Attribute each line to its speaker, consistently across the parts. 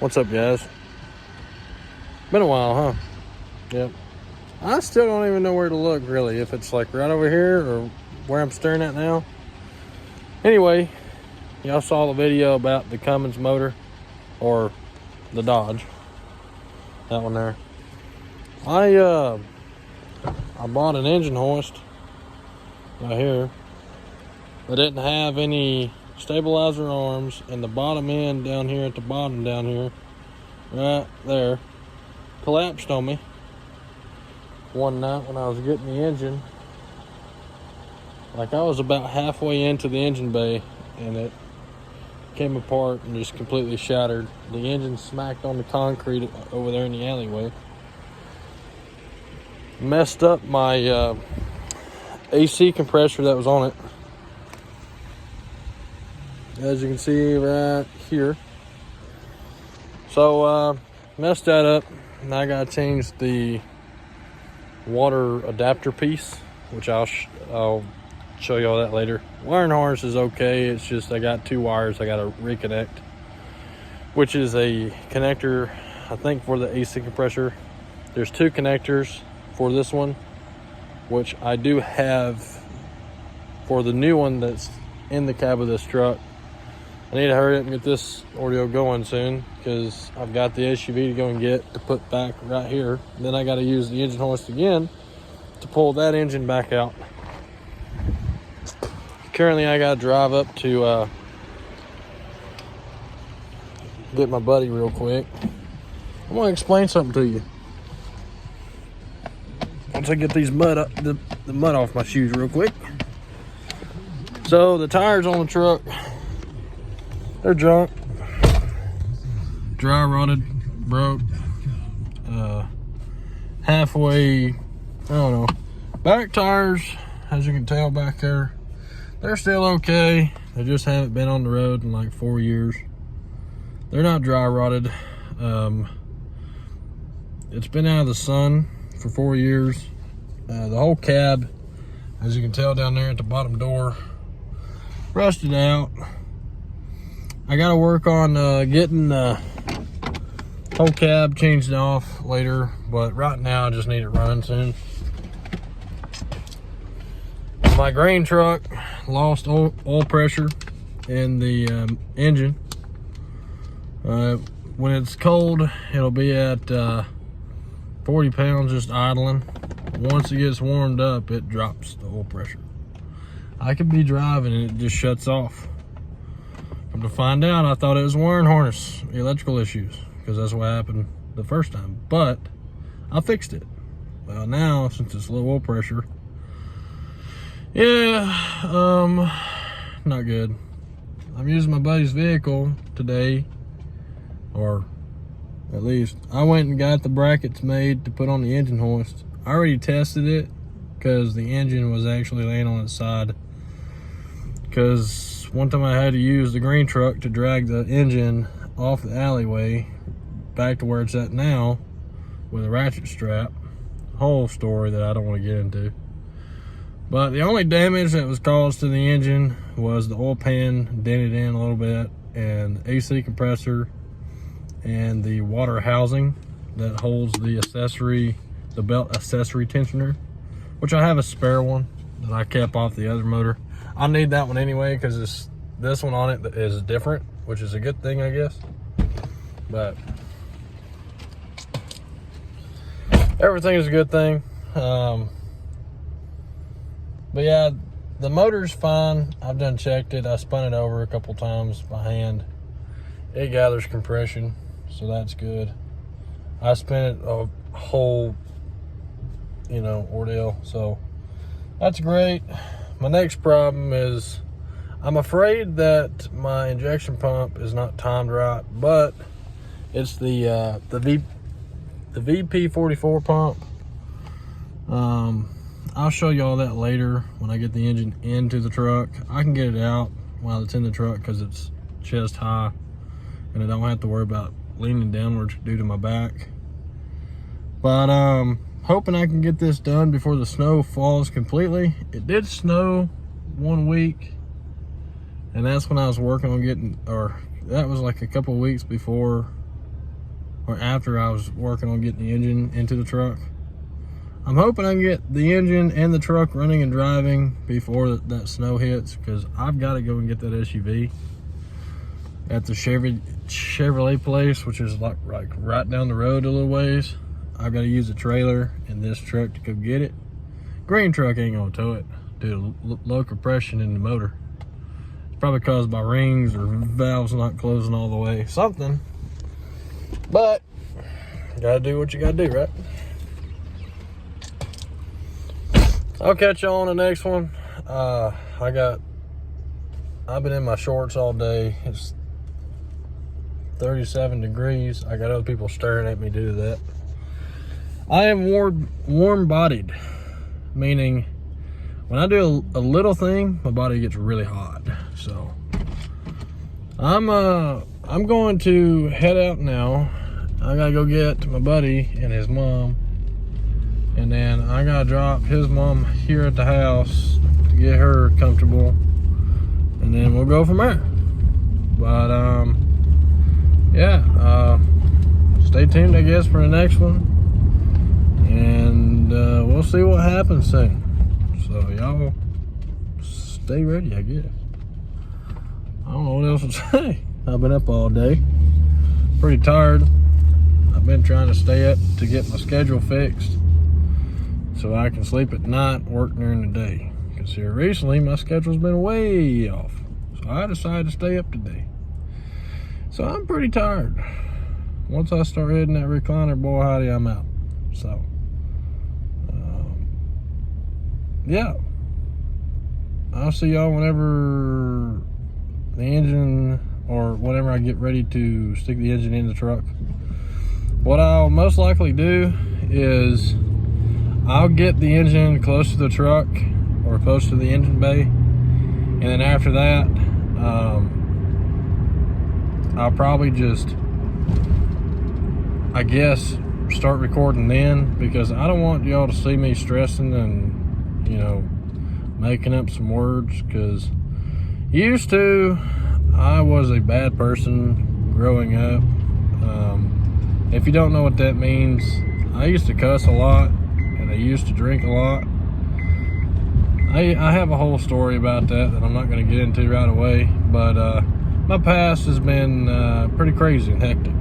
Speaker 1: What's up, guys? Been a while, huh? Yep. I still don't even know where to look, really. If it's like right over here or where I'm staring at now. Anyway, y'all saw the video about the Cummins motor, or the Dodge. That one there. I bought an engine hoist right here. I didn't have any stabilizer arms, and the bottom end down here at the bottom down here, right there, collapsed on me one night when I was getting the engine. Like, I was about halfway into the engine bay and it came apart and just completely shattered. The engine smacked on the concrete over there in the alleyway. Messed up my AC compressor that was on it, as you can see right here. So messed that up, and I gotta change the water adapter piece, which I'll show you all that later. Wiring harness is okay, it's just I got two wires I gotta reconnect, which is a connector, I think, for the AC compressor. There's two connectors for this one, which I do have for the new one that's in the cab of this truck. I need to hurry up and get this ordeal going soon, because I've got the SUV to go and get to put back right here. Then I got to use the engine hoist again to pull that engine back out. Currently, I got to drive up to get my buddy real quick. I'm going to explain something to you. Once I get these the mud off my shoes real quick. So the tires on the truck, they're junk, dry rotted, broke, halfway, I don't know. Back tires, as you can tell back there, they're still okay. They just haven't been on the road in like 4 years. They're not dry rotted. It's been out of the sun for 4 years. The whole cab, as you can tell down there at the bottom door, rusted out. I gotta work on getting the whole cab changed off later, but right now I just need it running soon. My grain truck lost oil pressure in the engine. When it's cold, it'll be at 40 pounds just idling. Once it gets warmed up, it drops the oil pressure. I could be driving and it just shuts off. Come to find out, I thought it was wiring harness electrical issues, because that's what happened the first time, but I fixed it. Well, now, since it's low oil pressure, yeah, not good. I'm using my buddy's vehicle today, or at least I went and got the brackets made to put on the engine hoist. I already tested it, because the engine was actually laying on its side. Because one time I had to use the green truck to drag the engine off the alleyway back to where it's at now with a ratchet strap. Whole story that I don't want to get into. But the only damage that was caused to the engine was the oil pan dented in a little bit, and the AC compressor and the water housing that holds the accessory, the belt accessory tensioner, which I have a spare one that I kept off the other motor. I need that one anyway, because this one on it is different, which is a good thing, I guess. But everything is a good thing. But yeah, the motor's fine. I've done checked it. I spun it over a couple times by hand. It gathers compression, so that's good. I spent it a whole, ordeal, so that's great. My next problem is I'm afraid that my injection pump is not timed right, but it's the VP44 pump. I'll show you all that later when I get the engine into the truck. I can get it out while it's in the truck because it's chest high, and I don't have to worry about leaning downwards due to my back. But hoping I can get this done before the snow falls completely. It did snow 1 week, and that's when I was working on getting, or that was like a couple weeks before or after I was working on getting the engine into the truck. I'm hoping I can get the engine and the truck running and driving before that snow hits, because I've got to go and get that SUV at the Chevrolet place, which is like right down the road a little ways. I've got to use a trailer and this truck to go get it. Green truck ain't gonna tow it due to low compression in the motor. It's probably caused by rings or valves not closing all the way, something. But gotta do what you gotta do, right? I'll catch y'all on the next one. I've been in my shorts all day. It's 37 degrees. I got other people staring at me due to that. I am warm-bodied, meaning when I do a little thing, my body gets really hot. So I'm going to head out now. I gotta go get my buddy and his mom, and then I gotta drop his mom here at the house to get her comfortable, and then we'll go from there. But yeah, stay tuned, I guess, for the next one, and we'll see what happens soon. So y'all stay ready, I guess. I don't know what else to say. I've been up all day, pretty tired. I've been trying to stay up to get my schedule fixed so I can sleep at night, work during the day. Because here recently, my schedule's been way off. So I decided to stay up today. So I'm pretty tired. Once I start hitting that recliner, boy howdy, I'm out. So, yeah. I'll see y'all whenever the engine, or whenever I get ready to stick the engine in the truck. What I'll most likely do is I'll get the engine close to the truck or close to the engine bay, and then after that I'll probably just, I guess, start recording then, because I don't want y'all to see me stressing and, you know, making up some words, because used to, I was a bad person growing up. If you don't know what that means, I used to cuss a lot, and I used to drink a lot. I have a whole story about that I'm not going to get into right away, but my past has been pretty crazy and hectic.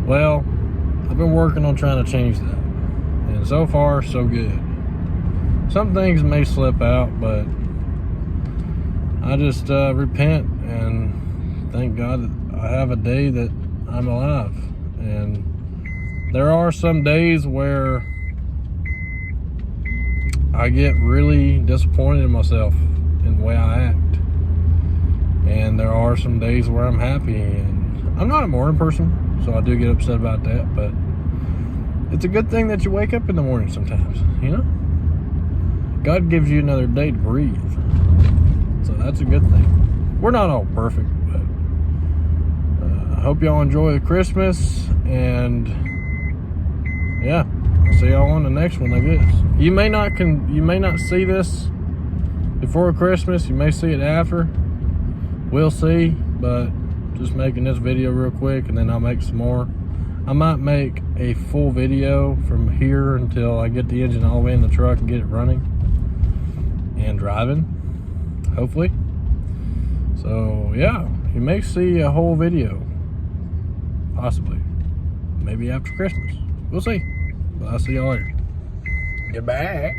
Speaker 1: Well, I've been working on trying to change that, and so far so good. Some things may slip out, but I just repent and thank God that I have a day that I'm alive. And there are some days where I get really disappointed in myself in the way I act, and there are some days where I'm happy. And I'm not a morning person, so I do get upset about that, but it's a good thing that you wake up in the morning sometimes, you know? God gives you another day to breathe, so that's a good thing. We're not all perfect, but I hope y'all enjoy the Christmas, and yeah, I'll see y'all on the next one, I guess. You may not see this before Christmas, you may see it after. We'll see, but just making this video real quick, and then I'll make some more. I might make a full video from here until I get the engine all the way in the truck and get it running and driving, hopefully. So yeah, you may see a whole video, possibly, maybe after Christmas. We'll see. But I'll see y'all later. Goodbye.